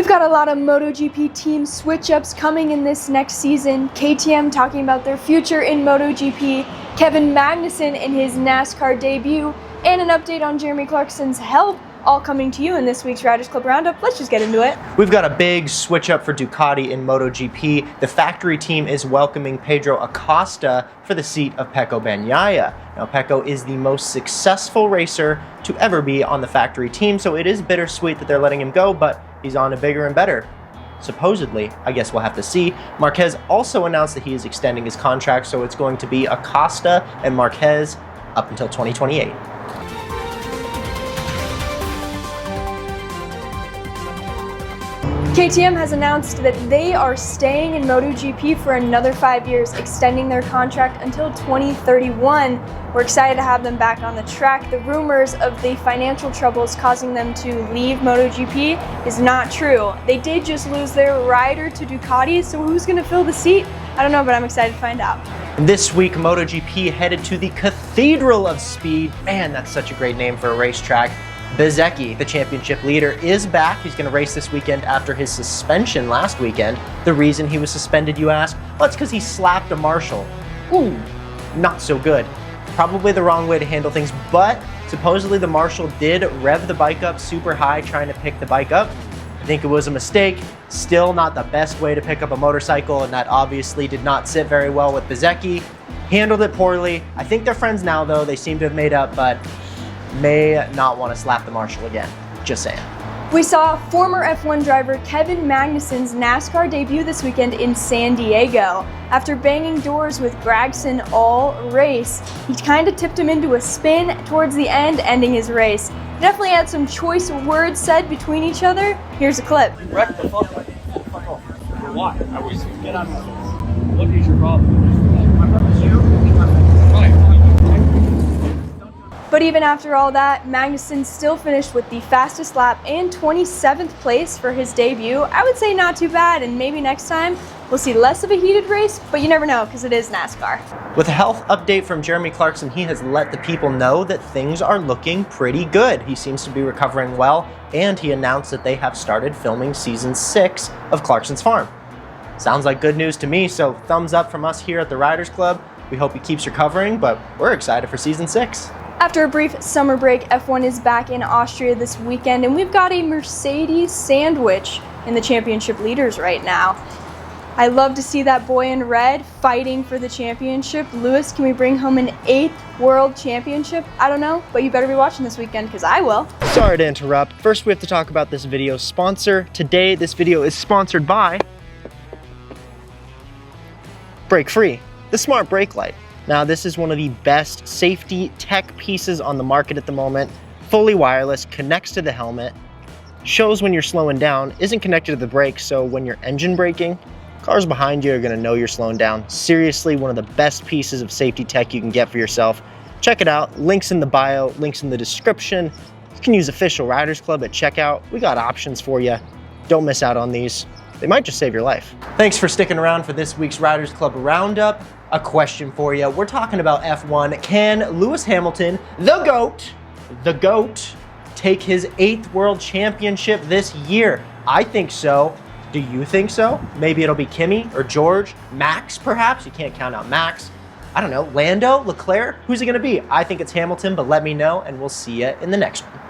We've got a lot of MotoGP team switch-ups coming in this next season. KTM talking about their future in MotoGP, Kevin Magnussen in his NASCAR debut, and an update on Jeremy Clarkson's health, all coming to you in this week's Riders Club Roundup. Let's just get into it. We've got a big switch-up for Ducati in MotoGP. The factory team is welcoming Pedro Acosta for the seat of Pecco Bagnaia. Now, Pecco is the most successful racer to ever be on the factory team, so it is bittersweet that they're letting him go, but he's on to bigger and better. Supposedly, I guess we'll have to see. Marquez also announced that he is extending his contract, so it's going to be Acosta and Marquez up until 2028. KTM has announced that they are staying in MotoGP for another 5 years, extending their contract until 2031. We're excited to have them back on the track. The rumors of the financial troubles causing them to leave MotoGP is not true. They did just lose their rider to Ducati, so who's going to fill the seat? I don't know, but I'm excited to find out. This week, MotoGP headed to the Cathedral of Speed. Man, that's such a great name for a racetrack. Bezzecchi, the championship leader, is back. He's going to race this weekend after his suspension last weekend. The reason he was suspended, you ask? Well, it's because he slapped a marshal. Ooh, not so good. Probably the wrong way to handle things, but supposedly the marshal did rev the bike up super high trying to pick the bike up. I think it was a mistake. Still not the best way to pick up a motorcycle, and that obviously did not sit very well with Bezzecchi. Handled it poorly. I think they're friends now, though. They seem to have made up, but may not want to slap the marshal again. Just saying. We saw former F1 driver Kevin Magnussen's NASCAR debut this weekend in San Diego. After banging doors with Gragson all race, he kind of tipped him into a spin towards the end, ending his race. Definitely had some choice words said between each other. Here's a clip. Wreck the fuck off. Fuck off. For what? I was get out of my face. What is your problem? My problem is you. But even after all that, Magnussen still finished with the fastest lap and 27th place for his debut. I would say not too bad, and maybe next time we'll see less of a heated race, but you never know because it is NASCAR. With a health update from Jeremy Clarkson, he has let the people know that things are looking pretty good. He seems to be recovering well, and he announced that they have started filming season 6 of Clarkson's Farm. Sounds like good news to me, so thumbs up from us here at the Riders Club. We hope he keeps recovering, but we're excited for season 6. After a brief summer break, F1 is back in Austria this weekend, and we've got a Mercedes sandwich in the championship leaders right now. I love to see that boy in red fighting for the championship. Lewis, can we bring home an 8th world championship? I don't know, but you better be watching this weekend because I will. Sorry to interrupt. First, we have to talk about this video's sponsor. Today, this video is sponsored by Brake Free, the smart brake light. Now, this is one of the best safety tech pieces on the market at the moment. Fully wireless, connects to the helmet, shows when you're slowing down, isn't connected to the brakes, so when you're engine braking, cars behind you are gonna know you're slowing down. Seriously, one of the best pieces of safety tech you can get for yourself. Check it out, links in the bio, links in the description. You can use official Riders Club at checkout. We got options for you. Don't miss out on these. They might just save your life. Thanks for sticking around for this week's Riders Club Roundup. A question for you. We're talking about F1. Can Lewis Hamilton, the GOAT, take his 8th world championship this year? I think so. Do you think so? Maybe it'll be Kimi or George, Max perhaps. You can't count out Max. I don't know, Lando, Leclerc? Who's it gonna be? I think it's Hamilton, but let me know and we'll see you in the next one.